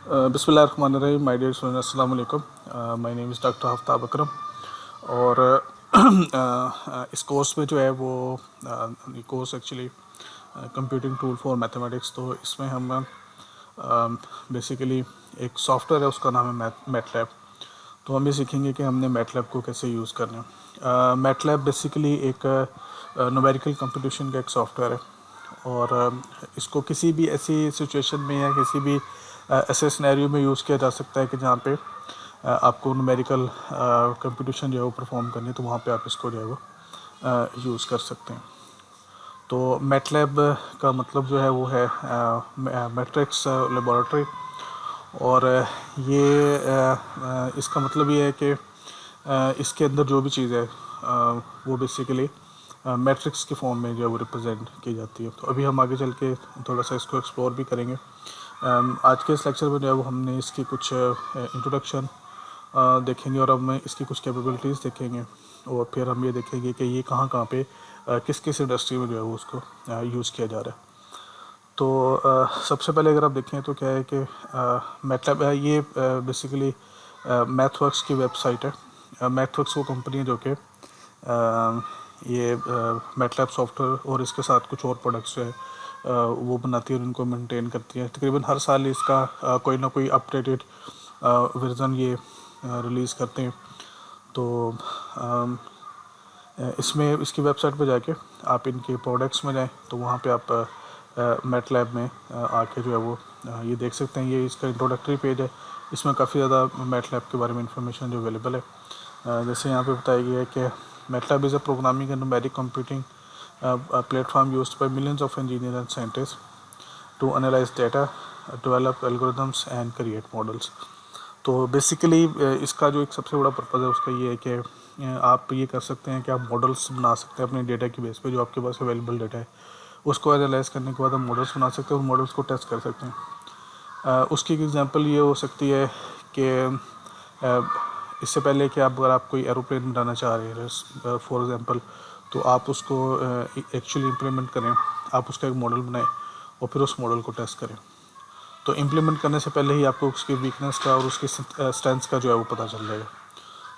बिस्मिल्लाहिर्रहमानिर्रहीम। My dear students, अस्सलाम वालेकुम। My name is doctor Aftab Akram. और इस कोर्स में जो है वो ये course actually computing tool for mathematics. तो इसमें हम बेसिकली एक सॉफ्टवेयर है, उसका नाम है मैटलैब। तो हम ये सीखेंगे कि हमने मैटलैब को कैसे यूज़ करना है। मैटलैब बेसिकली एक न्यूमेरिकल कंप्यूटेशन का एक सॉफ्टवेयर है। और इसको किसी भी ऐसी सिचुएशन में या किसी भी ऐसे सिनेरियो में यूज़ किया जा सकता है कि जहाँ पे आपको न्यूमेरिकल कंप्यूटेशन जो है वो परफॉर्म करनी है, तो वहाँ पे आप इसको जो है वो यूज़ कर सकते हैं। तो मैटलैब का मतलब जो है वो है मैट्रिक्स लेबोरेटरी। और इसका मतलब ये है कि इसके अंदर जो भी चीज़ है वो बेसिकली मैट्रिक्स के फॉर्म में जो है वो रिप्रेजेंट की जाती है। तो अभी हम आगे चल के थोड़ा सा इसको एक्सप्लोर भी करेंगे। आज के इस लेक्चर में जो है वो हमने इसकी कुछ इंट्रोडक्शन देखेंगे और अब इसकी कुछ कैपेबिलिटीज़ देखेंगे। और फिर हम ये देखेंगे कि ये कहाँ कहाँ पे किस किस इंडस्ट्री में जो है वो उसको यूज़ किया जा रहा है। तो सबसे पहले अगर आप देखें तो क्या है कि मैटलैब ये बेसिकली मैथवर्क्स की वेबसाइट है। मैथवर्क्स वो कंपनी है जो कि ये मैटलैब सॉफ्टवेयर और इसके साथ कुछ और प्रोडक्ट्स जो है वो बनाती है और उनको मेंटेन करती है। तकरीबन हर साल इसका कोई ना कोई अपडेटेड वर्जन ये रिलीज़ करते हैं। तो इसमें इसकी वेबसाइट पे जाके आप इनके प्रोडक्ट्स में जाएं तो वहाँ पे आप मैटलैब में आके जो है वो ये देख सकते हैं। ये इसका इंट्रोडक्टरी पेज है। इसमें काफ़ी ज़्यादा मैटलैब के बारे में इंफॉर्मेशन जो अवेलेबल है। जैसे यहाँ पे बताया गया है कि MATLAB is a programming and numeric computing platform used by millions of engineer and scientist to analyse data, develop algorithms and create models. तो बेसिकली इसका जो एक सबसे बड़ा पर्पज़ है उसका ये है कि आप ये कर सकते हैं कि आप मॉडल्स बना सकते हैं अपने डेटा की बेस पे। जो आपके पास अवेलेबल डेटा है उसको एनालाइज करने के बाद आप मॉडल्स बना सकते हैं और मॉडल्स को टेस्ट कर सकते हैं। उसकी एक एग्जांपल ये हो सकती है कि इससे पहले कि अगर आप कोई एरोप्लेन बनाना चाह रहे हैं फॉर एग्जांपल, तो आप उसको एक्चुअली इम्प्लीमेंट करें, आप उसका एक मॉडल बनाएं और फिर उस मॉडल को टेस्ट करें। तो इम्प्लीमेंट करने से पहले ही आपको उसकी वीकनेस का और उसकी स्ट्रेंथ्स का जो है वो पता चल जाएगा।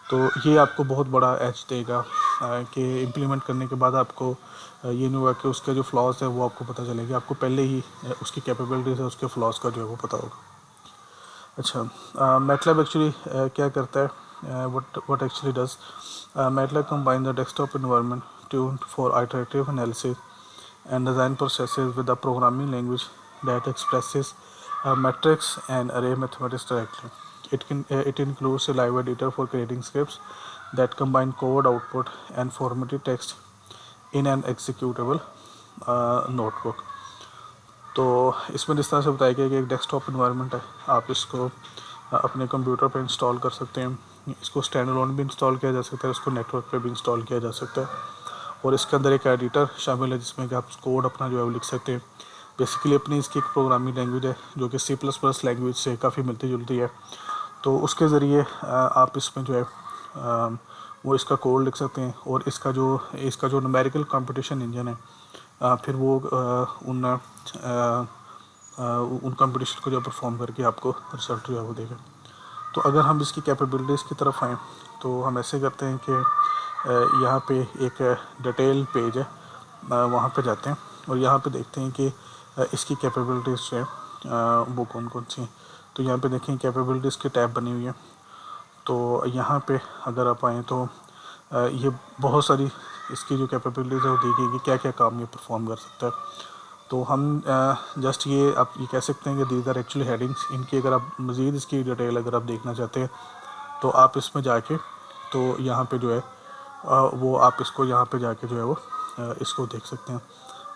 तो ये आपको बहुत बड़ा एज देगा कि इम्प्लीमेंट करने के बाद आपको ये नहीं हुआ कि उसके जो फ्लॉज है वो आपको पता चलेगा। आपको पहले ही उसकी कैपेबिलिटीज़ है, उसके फ्लॉज का जो है वो पता होगा। अच्छा, मैटलैब एक्चुअली क्या करता है, what actually does MATLAB combine the desktop environment tuned for iterative analysis and design processes with a programming language that expresses metrics and array mathematics directly. It includes a live editor for creating scripts that combine code output and formatted text in an executable notebook. तो इसमें जिस तरह से बताया गया कि एक desktop environment है, आप इसको अपने कंप्यूटर पर इंस्टॉल कर सकते हैं। इसको स्टैंड अलोन भी इंस्टॉल किया जा सकता है, इसको नेटवर्क पे भी इंस्टॉल किया जा सकता है। और इसके अंदर एक एडिटर शामिल है जिसमें कि आप कोड अपना जो है वो लिख सकते हैं। बेसिकली अपनी इसकी एक प्रोग्रामिंग लैंग्वेज है जो कि C++ लैंग्वेज से काफ़ी मिलती जुलती है। तो उसके ज़रिए आप इसमें जो है वो इसका कोड लिख सकते हैं और इसका जो न्यूमेरिकल कंप्यूटेशन इंजन है फिर वो उन कंपटीशन को जो परफॉर्म करके आपको रिजल्ट जो है वो देगा। तो अगर हम इसकी कैपेबिलिटीज़ की तरफ आएँ तो हम ऐसे करते हैं कि यहाँ पे एक डिटेल पेज है, वहाँ पे जाते हैं और यहाँ पे देखते हैं कि इसकी कैपेबिलिटीज़ जो है वो कौन कौन सी हैं। तो यहाँ पे देखें कैपेबिलिटीज़ की टैब बनी हुई है। तो यहाँ पे अगर आप आएँ तो ये बहुत सारी इसकी जो कैपेबिलिटीज़ है वो दी गई कि क्या क्या काम ये परफॉर्म कर सकता है। तो हम जस्ट ये आप ये कह सकते हैं कि दीज आर एक्चुअली हेडिंग्स। इनकी अगर आप मज़ीद इसकी डिटेल अगर आप देखना चाहते हैं तो आप इसमें जाके तो यहाँ पे जो है वो आप इसको यहाँ पे जाके जो है वो इसको देख सकते हैं।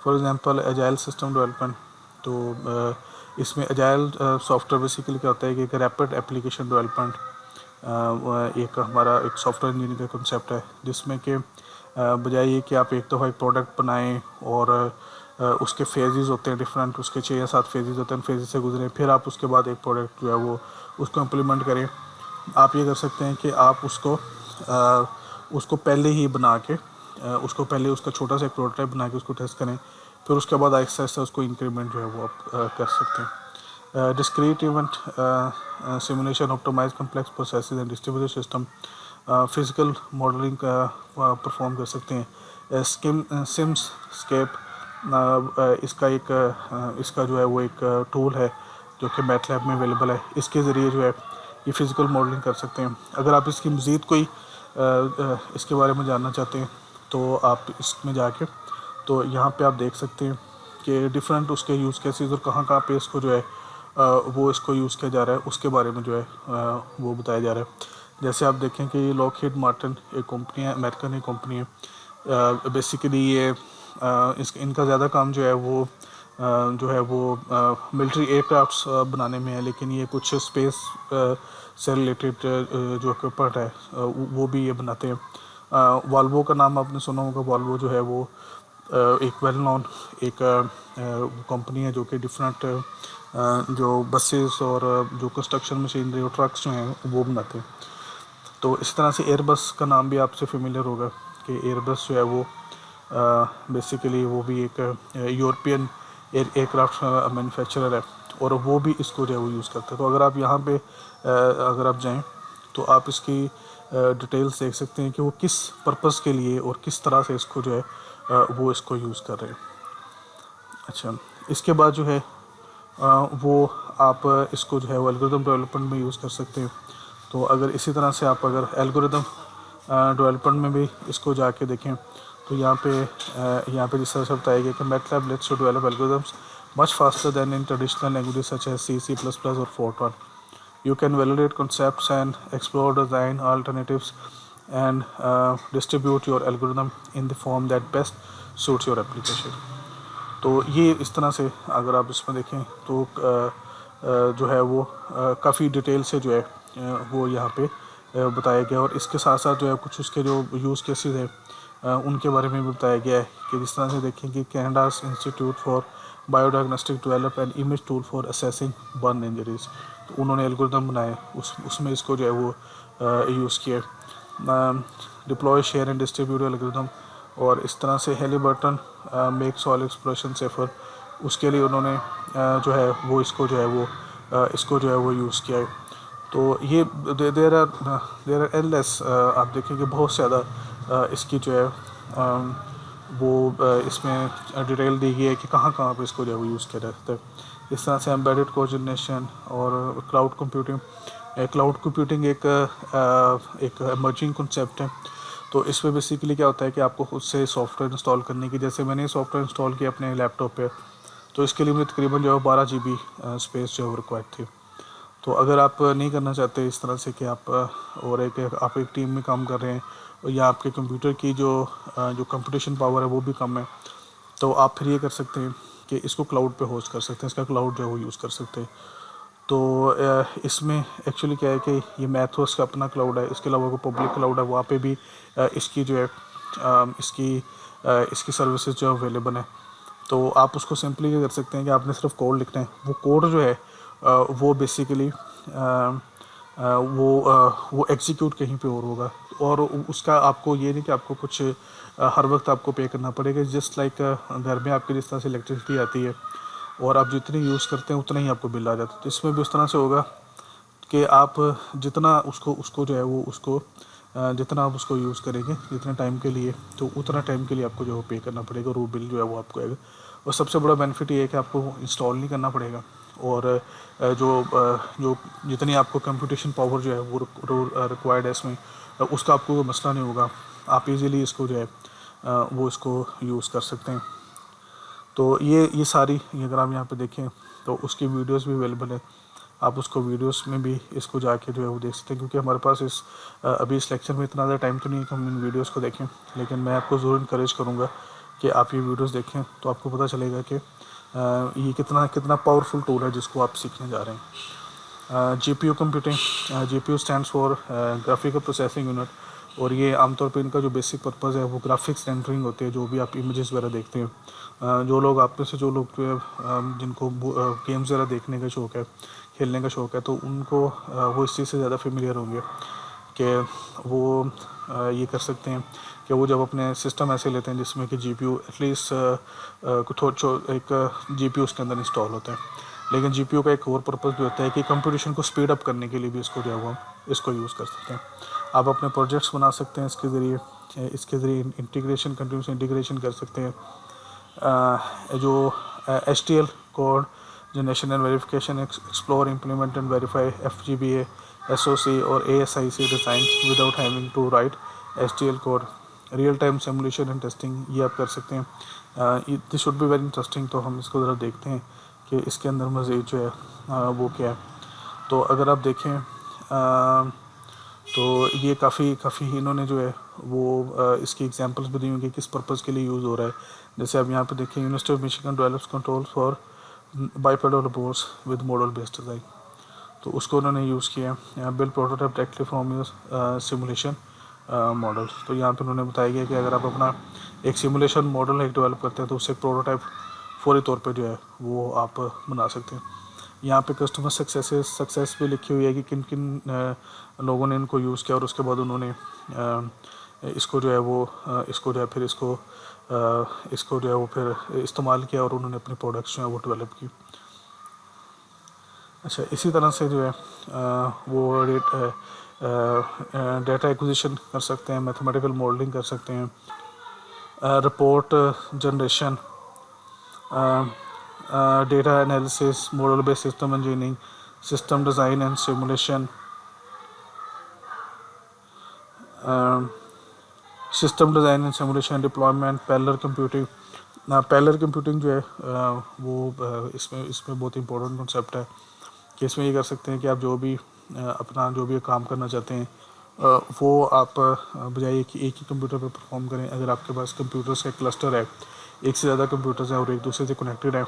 For example agile system development. तो इसमें एजाइल सॉफ्टवेयर बेसिकली क्या होता है कि एक रैपिड एप्लीकेशन डेवलपमेंट एक हमारा एक सॉफ्टवेयर इंजीनियरिंग का कंसेप्ट है जिसमें कि बजाय ये कि आप एक दफ़ा एक प्रोडक्ट बनाएं और उसके फेजेस होते हैं डिफरेंट, उसके 6 या 7 फेजेस होते हैं, फेजेस से गुजरें, फिर आप उसके बाद एक प्रोडक्ट जो है वो उसको इम्प्लीमेंट करें। आप ये कर सकते हैं कि आप उसको पहले ही बना के उसको पहले उसका छोटा सा एक प्रोटोटाइप बना के उसको टेस्ट करें, फिर उसके बाद आहिस्ता आहिस्ता उसको इंक्रीमेंट जो है वो आप कर सकते हैं। discrete event simulation, optimize complex processes and distributed system, physical modeling perform कर सकते हैं। सिम्स स्केप इसका इसका जो है वो एक टूल है जो कि मैटलैब में अवेलेबल है। इसके ज़रिए जो है ये फ़िज़िकल मॉडलिंग कर सकते हैं। अगर आप इसकी मज़ीद कोई इसके बारे में जानना चाहते हैं तो आप इसमें जाके तो यहाँ पे आप देख सकते हैं कि डिफरेंट उसके यूज़ केसेस और कहाँ कहाँ पे इसको जो है वो इसको यूज़ किया जा रहा है, उसके बारे में जो है वो बताया जा रहा है। जैसे आप देखें कि लॉकहीड मार्टिन एक कंपनी है, अमेरिकन एक कंपनी है। बेसिकली ये इनका ज़्यादा काम जो है वो मिलिट्री एयरक्राफ्ट्स बनाने में है, लेकिन ये कुछ स्पेस से रिलेटेड जो इक्विपमेंट है वो भी ये बनाते हैं। वॉल्वो का नाम आपने सुना होगा। वॉल्वो जो है वो एक वेल नोन एक कंपनी है जो कि डिफरेंट जो बसेस और जो कंस्ट्रक्शन मशीनरी और ट्रक्स जो हैं वो बनाते हैं। तो इस तरह से एयरबस का नाम भी आपसे फेमिलियर होगा कि एयरबस जो है वो बेसिकली वो भी एक यूरोपियन एयरक्राफ्ट मैन्युफैक्चरर है और वो भी इसको जो है वो यूज़ करता है। तो अगर आप यहाँ पे अगर आप जाएं तो आप इसकी डिटेल्स देख सकते हैं कि वो किस पर्पस के लिए और किस तरह से इसको जो है वो इसको यूज़ कर रहे हैं। अच्छा, इसके बाद जो है वो आप इसको जो है वो एल्गोरिथम डेवलपमेंट में यूज़ कर सकते हैं। तो अगर इसी तरह से आप अगर एल्गोरिथम डेवलपमेंट में भी इसको जाके देखें तो यहाँ पे जिस तरह से बताया गया कि MATLAB lets to develop algorithms much faster than in traditional languages such as C, C++ और Fortran. You can validate concepts and explore design alternatives and distribute your algorithm in the form that best suits your application। तो ये इस तरह से अगर आप इसमें देखें तो जो है वो काफ़ी डिटेल से जो है वो यहाँ पे बताया गया और इसके साथ साथ जो है कुछ उसके जो यूज़ केसेस है उनके बारे में भी बताया गया है कि जिस तरह से देखें कि Canada's institute for biodiagnostic develop and image tool for assessing burn injuries. तो उन्होंने एल्गोरिथम बनाए उसमें इसको जो है वो यूज़ किया। Deploy share and distribute algorithm और इस तरह से हेलीबर्टन मेक सॉइल एक्सप्लोरेशन सेफर, उसके लिए उन्होंने जो है वो इसको जो है वो यूज़ किया है। तो ये देर आर एंडलेस आप देखेंगे बहुत ज़्यादा इसकी जो है वो इसमें डिटेल दी गई है कि कहाँ कहाँ पे इसको जो है वो यूज़ किया जाता है। इस तरह से एम्बेडेड कोऑर्डिनेशन और क्लाउड कंप्यूटिंग एक इमर्जिंग कंसेप्ट है। तो इसमें बेसिकली क्या होता है कि आपको खुद से सॉफ्टवेयर इंस्टॉल करने की, जैसे मैंने सॉफ्टवेयर इंस्टॉल किया अपने लैपटॉप पे, तो इसके लिए मुझे तकरीबन जो है 12 GB स्पेस जो है रिक्वायर्ड थी। तो अगर आप नहीं करना चाहते इस तरह से कि आप आप एक टीम में काम कर रहे हैं या आपके कंप्यूटर की जो कंप्यूटेशन पावर है वो भी कम है, तो आप फिर ये कर सकते हैं कि इसको क्लाउड पे होस्ट कर सकते हैं, इसका क्लाउड जो है वो यूज़ कर सकते हैं। तो इसमें एक्चुअली क्या है कि ये मैथोस का अपना क्लाउड है, इसके अलावा वो पब्लिक क्लाउड है, वहाँ पे भी इसकी जो है इसकी सर्विसेज जो अवेलेबल है। तो आप उसको सिंपली क्या कर सकते हैं कि आपने सिर्फ कोड लिखना है। वो कोड जो है वो बेसिकली वो एग्जीक्यूट कहीं पे और होगा और उसका आपको ये नहीं कि आपको कुछ हर वक्त आपको पे करना पड़ेगा। जस्ट लाइक घर में आपके जिस तरह से इलेक्ट्रिसिटी आती है और आप जितनी यूज़ करते हैं उतना ही आपको बिल आ जाता है, तो इसमें भी उस तरह से होगा कि आप जितना उसको जो है वो उसको जितना आप उसको यूज़ करेंगे जितने टाइम के लिए, तो उतना टाइम के लिए आपको जो है पे करना पड़ेगा और वो बिल जो है वो आपको आएगा। और सबसे बड़ा बेनिफिट ये है कि आपको इंस्टॉल नहीं करना पड़ेगा और जो जितनी आपको कंप्यूटेशन पावर जो है वो रिक्वायर्ड है इसमें, उसका आपको कोई मसला नहीं होगा। आप इजीली इसको जो है वो इसको यूज़ कर सकते हैं। तो ये सारी अगर आप यहाँ पे देखें तो उसकी वीडियोस भी अवेलेबल है, आप उसको वीडियोस में भी इसको जाके जो है वो देख सकते हैं। क्योंकि हमारे पास अभी इस लेक्चर में इतना ज़्यादा टाइम तो नहीं है कि हम इन वीडियोस को देखें, लेकिन मैं आपको ज़रूर इनकरेज करूँगा कि आप ये वीडियोस देखें, तो आपको पता चलेगा कि ये कितना पावरफुल टूल है जिसको आप सीखने जा रहे हैं। GPU computing, GPU stands for graphical processing unit, और ये आमतौर पे इनका जो बेसिक पर्पज़ है वो ग्राफिक्स रेंडरिंग होती है, जो भी आप इमेजेस वगैरह देखते हैं। जो लोग आप में से जो लोग जिनको गेम्स वगैरह देखने का शौक़ है, खेलने का शौक़ है, तो उनको वो इस चीज़ से ज़्यादा फेमिलियर होंगे कि वो ये कर सकते हैं कि वो जब अपने सिस्टम ऐसे लेते हैं जिसमें कि GPU एटलीस्ट एक GPU उसके अंदर इंस्टॉल होता है। लेकिन GPU का एक और पर्पज़ भी होता है कि कंप्यूटेशन को स्पीड अप करने के लिए भी इसको जो है वो इसको यूज़ कर सकते हैं। आप अपने प्रोजेक्ट्स बना सकते हैं इसके ज़रिए इंटीग्रेशन, कंटिन्यूस इंटीग्रेशन कर सकते हैं। जो HTL code generation and verification, explore, implement and verify FGBA, SOC और ASIC design without having to write HTL code, real time simulation and testing, ये आप कर सकते हैं। This should be very interesting. तो हम इसको ज़रा देखते हैं कि इसके अंदर मज़ीद जो है वो क्या है। तो अगर आप देखें तो ये काफ़ी इन्होंने जो है वो इसकी एग्जांपल्स भी दी होंगी किस पर्पज़ के लिए यूज़ हो रहा है। जैसे आप यहाँ पे देखें, university of Michigan develops control for bipedal boards with model based design, तो उसको उन्होंने यूज़ किया है। Build prototype directly from your simulation model. तो यहाँ पे उन्होंने बताया गया कि अगर आप अपना एक सिमुलेशन मॉडल एक डेवलप करते हैं तो उससे एक प्रोटोटाइप फौरी तौर पे जो है वो आप बना सकते हैं। यहाँ पे कस्टमर सक्सेस भी लिखी हुई है कि किन किन लोगों ने इनको यूज़ किया और उसके बाद उन्होंने इसको जो है वो इसको जो है फिर इसको जो है वो फिर इस्तेमाल किया और उन्होंने अपने प्रोडक्ट्स जो है वो डेवलप की। अच्छा, इसी तरह से जो है वो डेटा एक्विजिशन कर सकते हैं, मैथमेटिकल मॉडलिंग कर सकते हैं, report generation, data analysis, model based system engineering, system design and simulation, system design and simulation, deployment, parallel computing. Parallel computing जो है वो इसमें बहुत इंपॉर्टेंट कॉन्सेप्ट है कि इसमें ये कर सकते हैं कि आप जो भी अपना जो भी काम करना चाहते हैं वो आप बजाय कि एक ही कंप्यूटर पर परफॉर्म करें, अगर आपके पास कंप्यूटर्स का क्लस्टर है, एक से ज़्यादा कंप्यूटर्स हैं और एक दूसरे से कनेक्टेड हैं,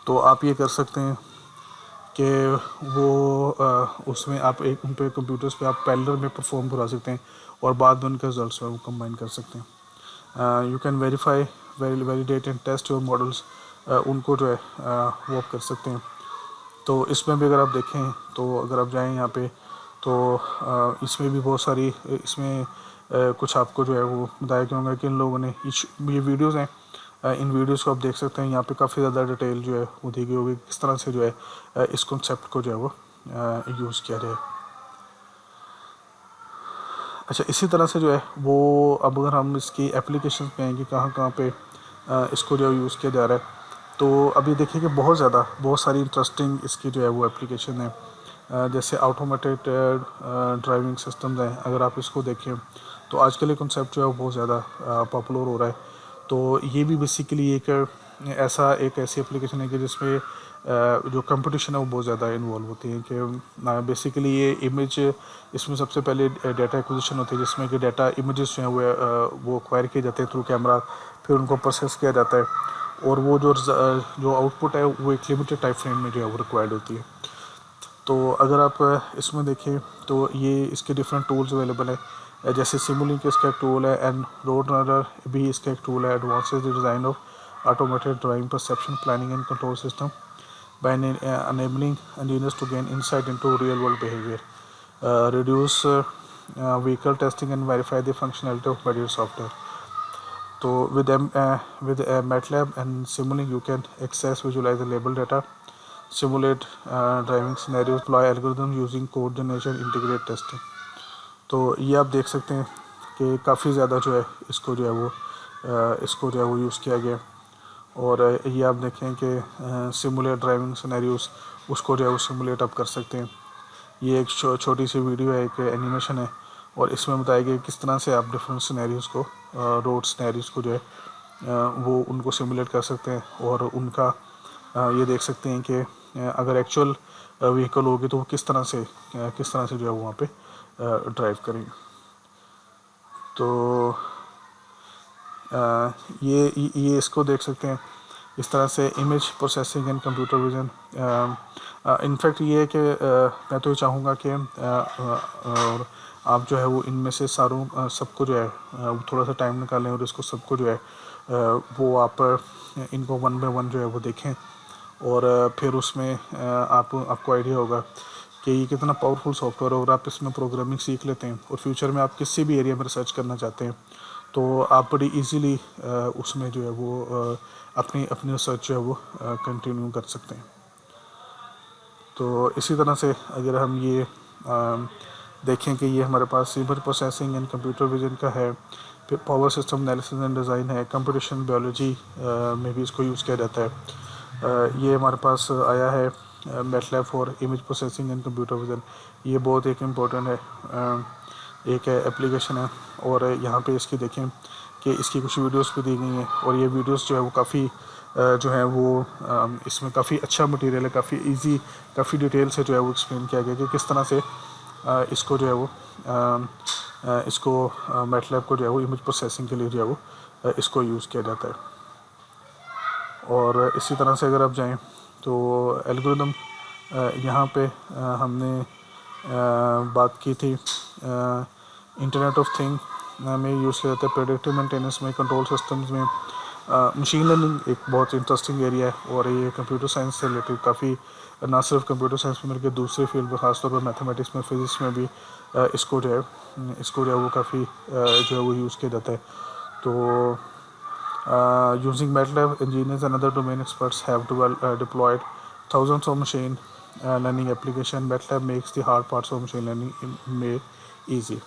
तो आप ये कर सकते हैं कि वो उसमें आप एक उन पे कंप्यूटर्स पे आप पैरेलल में परफॉर्म करा सकते हैं और बाद में उनके रिजल्ट्स में वो कंबाइन कर सकते हैं। You can verify, validate and test your models, उनको जो है वो आप कर सकते हैं। तो इसमें भी अगर आप देखें तो अगर आप जाएं यहाँ पे तो इसमें भी बहुत सारी इसमें कुछ आपको जो है वो बताया गया होगा कि इन लोगों ने ये वीडियोज़ हैं, इन वीडियोज़ को आप देख सकते हैं। यहाँ पे काफ़ी ज़्यादा डिटेल जो है वो दी गई होगी किस तरह से जो है इस कॉन्सेप्ट को जो है वो यूज़ किया जाए। अच्छा, इसी तरह से जो है वो अब अगर हम इसकी एप्लीकेशन पे आएंगे कहाँ पे इसको जो यूज़ किया जा रहा है, तो अभी देखिए कि बहुत सारी इंटरेस्टिंग इसकी जो है वो एप्लीकेशन है। जैसे ऑटोमेटेड ड्राइविंग सिस्टम्स हैं, अगर आप इसको देखें तो आजकल ये कॉन्सेप्ट जो है वो बहुत ज़्यादा पॉपुलर हो रहा है। तो ये भी बेसिकली एक ऐसी एप्लीकेशन है कि जिसमें जो कंपटीशन है वो बहुत ज़्यादा इन्वॉल्व होती है कि बेसिकली ये इमेज, इसमें सबसे पहले डाटा एक्विजिशन होती है जिसमें कि डाटा इमेजेस जो हैं वो एक्वायर किए जाते हैं थ्रू कैमरा, फिर उनको प्रोसेस किया जाता है और वो जो आउटपुट है वो एक लिमिटेड टाइम फ्रेम में जो है वो रिक्वायर्ड होती है। तो अगर आप इसमें देखें तो ये इसके डिफरेंट टूल्स अवेलेबल है, जैसे सिमुलिंक इसका एक टूल है एंड रोड रनर भी इसका एक टूल है। Advances the design of automated driving perception planning and control system by enabling engineers to gain insight into real world behavior, reduce vehicle testing and verify the functionality of various software. So with MATLAB and Simulink you can access, visualize the label data, simulate driving scenarios, deploy algorithms using code generation, integrate testing. तो ये आप देख सकते हैं कि काफ़ी ज़्यादा जो है इसको जो है वो यूज़ किया गया। और ये आप देखें कि सिमुलेट ड्राइविंग सिनेरियोस, उसको जो है वो सिमुलेट आप कर सकते हैं। ये एक छोटी सी वीडियो है, एक एनिमेशन है और इसमें बताया गया किस तरह से आप डिफरेंट सिनेरियोस को, रोड सिनेरियोस को जो है वो उनको सिमुलेट कर सकते हैं और उनका ये देख सकते हैं कि अगर एक्चुअल व्हीकल होगी तो वो किस तरह से जो है वो वहाँ पे ड्राइव करेंगे। तो ये इसको देख सकते हैं इस तरह से image processing and computer vision. In fact ये है कि मैं तो ये चाहूँगा कि और आप जो है वो इनमें से सबको जो है थोड़ा सा टाइम निकालें और इसको सबको जो है वो आप इनको वन बाय वन जो है वो देखें और फिर उसमें आपको आइडिया होगा कि ये कितना पावरफुल सॉफ्टवेयर है। और आप इसमें प्रोग्रामिंग सीख लेते हैं और फ्यूचर में आप किसी भी एरिया में रिसर्च करना चाहते हैं तो आप बड़ी इजीली उसमें जो है वो अपनी रिसर्च जो है वो कंटिन्यू कर सकते हैं। तो इसी तरह से अगर हम ये देखें कि ये हमारे पास image processing and computer vision का है, फिर power system analysis and design है, कंप्यूटेशन बायोलॉजी में भी इसको यूज़ किया जाता है। ये हमारे पास आया है MATLAB for image processing and computer vision. ये बहुत एक इम्पोर्टेंट है, एक एप्लीकेशन है। और यहाँ पे इसकी देखें कि इसकी कुछ वीडियोस भी दी गई हैं, और ये वीडियोस जो है वो काफ़ी जो है वो इसमें काफ़ी अच्छा मटेरियल है, काफ़ी इजी, काफ़ी डिटेल से जो है वो एक्सप्लेन किया गया कि किस तरह से इसको जो है वो इसको मैटलैब को जो है वो इमेज प्रोसेसिंग के लिए जो है वो इसको यूज़ किया जाता है। और इसी तरह से अगर आप जाएं तो एल्गोरिदम यहाँ पे हमने बात की थी इंटरनेट ऑफ थिंग में यूज़ किया जाता है, प्रेडिक्टिव मेंटेनेंस में, कंट्रोल सिस्टम्स में। मशीन लर्निंग एक बहुत इंटरेस्टिंग एरिया है, और ये कंप्यूटर साइंस से रिलेटेड काफ़ी, ना सिर्फ कंप्यूटर साइंस में बल्कि दूसरे फील्ड में, ख़ासतौर पर मैथमेटिक्स में, फिज़िक्स में भी इसको जो है वो काफ़ी जो है वो यूज़ किया जाता है। तो using MATLAB, engineers and other domain experts have deployed thousands of machine learning application. MATLAB makes the hard parts of machine learning made easy.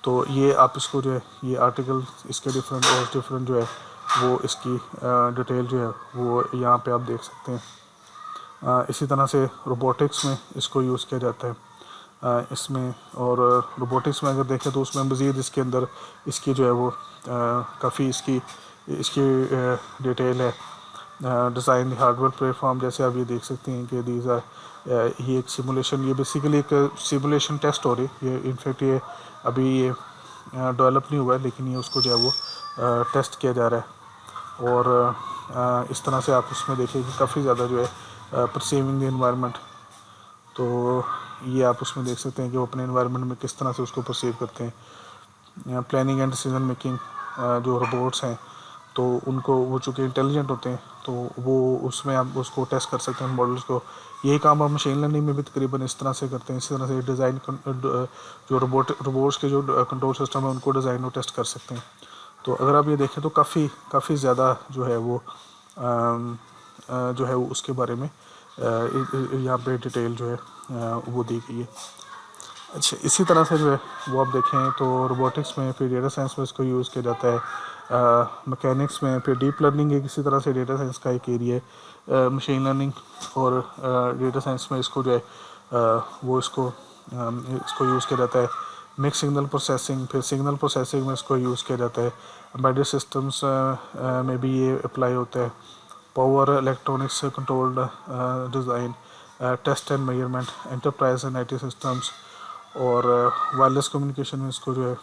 तो ये आप इसको जो है ये आर्टिकल इसके डिफरेंट जो है वो इसकी डिटेल जो है वो यहाँ पे आप देख सकते हैं। इसी तरह से रोबोटिक्स में इसको यूज़ किया जाता है इसमें। और रोबोटिक्स में अगर देखें तो उसमें मज़ीद इसके अंदर इसकी जो है वो काफ़ी इसकी डिटेल है। डिज़ाइन हार्डवेयर प्लेटफॉर्म, जैसे आप ये देख सकते हैं कि दीज आर ये एक सिमुलेशन, ये बेसिकली एक सिमुलेशन टेस्ट हो रही है। ये इनफैक्ट ये अभी ये डेवलप नहीं हुआ है, लेकिन ये उसको जो है वो टेस्ट किया जा रहा है। और इस तरह से आप उसमें देखिए कि काफ़ी ज़्यादा जो है परसीविंग द एनवायरनमेंट, तो ये आप उसमें देख सकते हैं कि वो अपने एनवायरनमेंट में किस तरह से उसको परसीव करते हैं। प्लानिंग एंड डिसीजन मेकिंग, जो रोबोट्स हैं तो उनको, वो चूँकि इंटेलिजेंट होते हैं तो वो उसमें आप उसको टेस्ट कर सकते हैं मॉडल्स को। यही काम आप मशीन लर्निंग में भी तकरीबन इस तरह से करते हैं। इसी तरह से डिज़ाइन जो रोबोट्स के जो कंट्रोल सिस्टम है उनको डिज़ाइन और टेस्ट कर सकते हैं। तो अगर आप ये देखें तो काफ़ी ज़्यादा जो है वो उसके बारे में यहाँ पे डिटेल जो है वो दी गई है। अच्छा, इसी तरह से जो है वो आप देखें तो रोबोटिक्स में, फिर डेटा साइंस में इसको यूज़ किया जाता है। मैकेनिक्स में फिर डीप लर्निंग एक इसी तरह से डेटा साइंस का एक एरिया है। मशीन लर्निंग और डेटा साइंस में इसको जो है वो इसको यूज़ किया जाता है। मिक्स सिग्नल प्रोसेसिंग, फिर सिग्नल प्रोसेसिंग में इसको यूज़ किया जाता है। एम्बेडेड सिस्टम्स में भी ये अप्लाई होता है। Power electronics controlled design, test and measurement, enterprise and IT systems, और वायरलेस कम्युनिकेशन में इसको जो है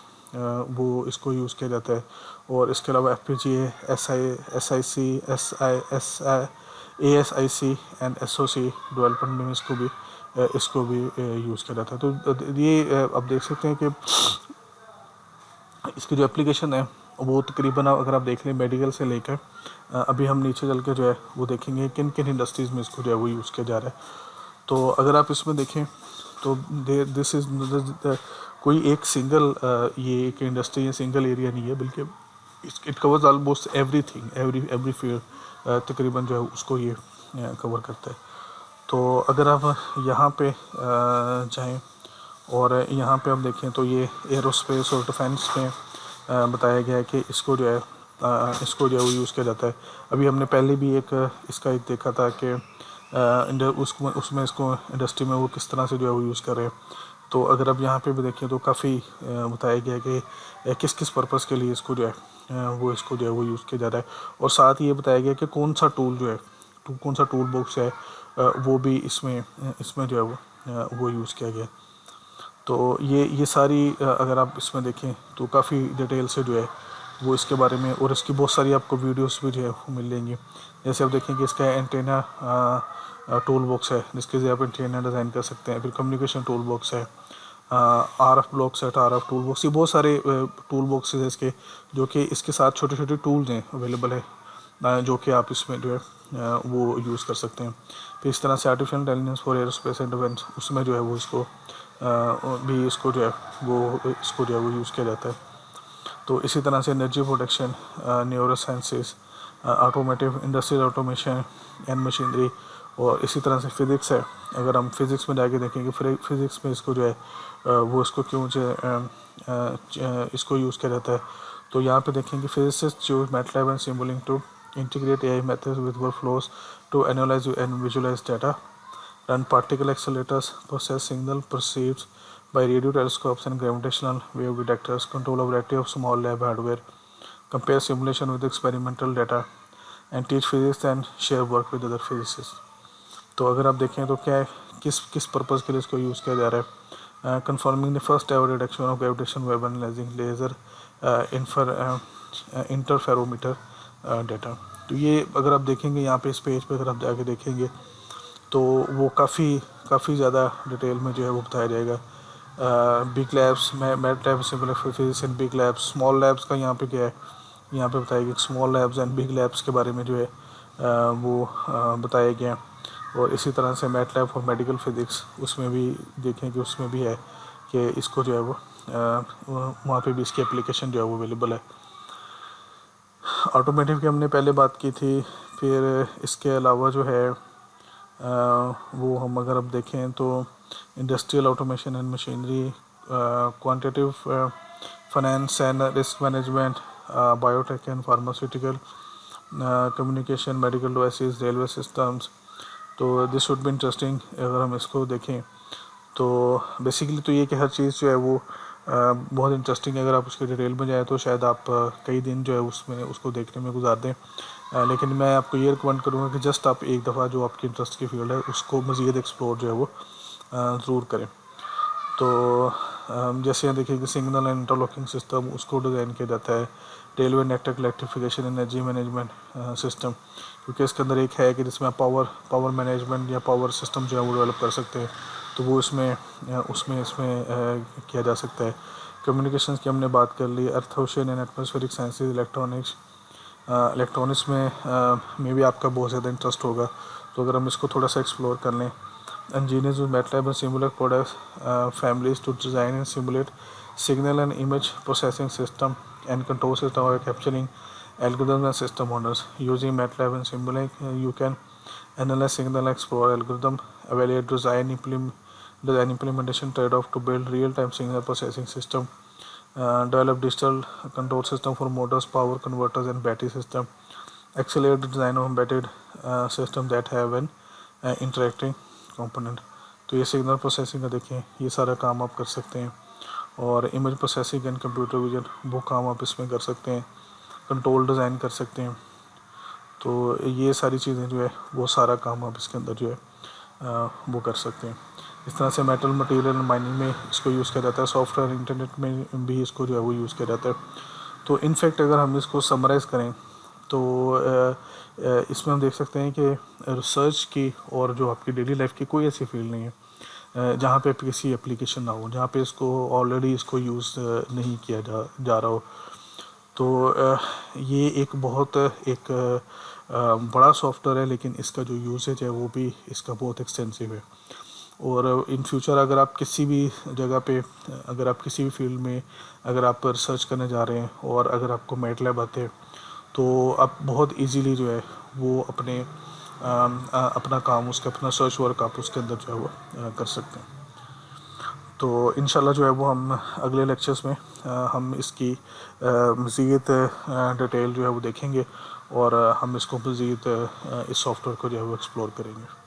वो इसको यूज़ किया जाता है। और इसके अलावा FPGA, ASIC and SOC development में इसको भी यूज़ किया जाता है। तो ये आप देख सकते हैं कि इसकी जो एप्लीकेशन है वो तकरीबन अगर आप देख लें मेडिकल से लेकर अभी हम नीचे चल के जो है वो देखेंगे किन किन इंडस्ट्रीज़ में इसको जो है वो यूज़ किया जा रहा है। तो अगर आप इसमें देखें तो दिस इज़ कोई एक सिंगल ये एक इंडस्ट्री या सिंगल एरिया नहीं है, बल्कि it covers almost everything, every field तकरीबन जो है उसको ये कवर करता है। तो अगर आप यहाँ पे जाएं और यहाँ पे हम देखें तो ये एरोस्पेस और डिफेंस में बताया गया है कि इसको जो है वो यूज़ किया जाता है। अभी हमने पहले भी इसका एक देखा था कि उसमें इसको इंडस्ट्री में वो किस तरह से जो है वो यूज़ कर रहे हैं। तो अगर आप यहाँ पे भी देखें तो काफ़ी बताया गया है कि किस किस पर्पज़ के लिए इसको जो है वो यूज़ किया जा रहा है। और साथ ही ये बताया गया कि कौन सा टूल बॉक्स है वो भी इसमें जो है वो यूज़ किया गया। तो ये सारी अगर आप इसमें देखें तो काफ़ी डिटेल से जो है वो इसके बारे में, और इसकी बहुत सारी आपको वीडियोस भी जो है वो मिल जाएंगी। जैसे आप देखें कि इसका एंटेना टूल बॉक्स है जिसके ज़रिए आप एंटेना डिज़ाइन कर सकते हैं। फिर कम्युनिकेशन टूल बॉक्स है, RF block set, RF tool box, ये बहुत सारे टूल बॉक्सेस हैं इसके, जो कि इसके साथ छोटे छोटे टूल्स हैं अवेलेबल है जो कि आप इसमें जो है वो यूज़ कर सकते हैं। फिर इस तरह से artificial intelligence for aerospace and defence, उसमें जो है वो इसको जो है वो यूज़ किया जाता है। तो इसी तरह से energy protection, neuro sciences, automotive, industrial automation and machinery, और इसी तरह से फ़िज़िक्स है, अगर हम फिज़िक्स में जाके देखेंगे फिज़िक्स में इसको जो है वो इसको क्यों जो इसको यूज़ किया जाता है, तो यहाँ पे देखेंगे physicists use MATLAB and Simulink to integrate AI methods with workflows to analyze and visualize data, run particle accelerators, process signal perceived by radio telescopes and gravitational wave detectors, control a variety of small lab hardware, compare simulation with experimental data, and teach physics and share work with other physicists. तो अगर आप देखें तो क्या है, किस purpose के लिए इसको यूज़ किया जा रहा है, confirming the first ever detection of gravitation wave analysing laser interferometer data. तो ये अगर आप देखेंगे यहाँ पे इस पेज पे अगर आप जाके देखेंगे तो वो काफ़ी ज़्यादा डिटेल में जो है वो बताया जाएगा। बिग लैब्स में MATLAB simple physics and big labs, small labs का यहाँ पे क्या है, यहाँ पे बताया गया small labs and big labs के बारे में जो है वो बताया गया। और इसी तरह से MATLAB फॉर मेडिकल फिज़िक्स, उसमें भी देखें कि उसमें भी है कि इसको जो है वो वहाँ पे भी इसकी एप्लीकेशन जो है वो अवेलेबल है। ऑटोमेटिव की हमने पहले बात की थी, फिर इसके अलावा जो है वो हम अगर अब देखें तो industrial automation and machinery, quantitative finance and risk management, biotech and pharmaceutical, communication, medical devices, railway systems. तो दिस वुड बी इंटरेस्टिंग अगर हम इसको देखें तो बेसिकली तो ये कि हर चीज़ जो है वो बहुत इंटरेस्टिंग है। अगर आप उसके डिटेल में जाए तो शायद आप कई दिन जो है उसमें उसको देखने में गुजार दें, लेकिन मैं आपको ये रिकमेंड करूँगा कि जस्ट आप एक दफ़ा जो आपकी इंटरेस्ट की फील्ड है उसको मज़ीद एक्सप्लोर जो है वो ज़रूर करें। तो जैसे यहाँ देखिए कि सिग्नल एंड इंटरलॉकिंग सिस्टम उसको डिज़ाइन किया जाता है, railway network electrification, energy management system, क्योंकि इसके अंदर एक है कि जिसमें आप पावर मैनेजमेंट या पावर सिस्टम जो है वो डेवलप कर सकते हैं, तो वो इसमें किया जा सकता है। कम्युनिकेशंस की हमने बात कर ली, earth ocean and atmospheric sciences, electronics में भी आपका बहुत ज़्यादा इंटरेस्ट होगा, तो अगर हम इसको थोड़ा सा एक्सप्लोर कर लें। Engineers use MATLAB and Simulink products families to design and simulate signal and image processing system and control system by capturing algorithms and system models. Using MATLAB and Simulink, you can analyze signal, explore algorithm, evaluate design implementation trade-off to build real-time signal processing system, develop digital control system for motors, power converters, and battery system, accelerate the design of embedded system that have an interacting component. तो ये signal processing का देखें, ये सारा काम आप कर सकते हैं, और image processing and computer vision वो काम आप इसमें कर सकते हैं, कंट्रोल डिज़ाइन कर सकते हैं। तो ये सारी चीज़ें जो है वो सारा काम आप इसके अंदर जो है वो कर सकते हैं। इस तरह से मेटल मटेरियल माइनिंग में इसको यूज़ किया जाता है, सॉफ्टवेयर इंटरनेट में भी इसको जो है वो यूज़ किया जाता है। तो इनफैक्ट अगर हम इसको समराइज़ करें तो इसमें हम देख सकते हैं कि रिसर्च की और जो आपकी डेली लाइफ की कोई ऐसी फील्ड नहीं है जहाँ पे किसी एप्लीकेशन ना हो, जहाँ पे इसको ऑलरेडी इसको यूज़ नहीं किया जा रहा हो। तो ये एक बहुत बड़ा सॉफ्टवेयर है, लेकिन इसका जो यूसेज है वो भी इसका बहुत एक्सटेंसिव है। और इन फ्यूचर अगर आप किसी भी जगह पे, अगर आप किसी भी फील्ड में अगर आप रिसर्च करने जा रहे हैं और अगर आपको MATLAB आते हैं तो आप बहुत इजीली जो है वो अपना काम अपना सर्च वर्क आप उसके अंदर जो है वो कर सकते हैं। तो इंशाल्लाह जो है वो हम अगले लेक्चर्स में हम इसकी मज़ीद डिटेल जो है वो देखेंगे और हम इसको मज़ीद इस सॉफ्टवेयर को जो है वो एक्सप्लोर करेंगे।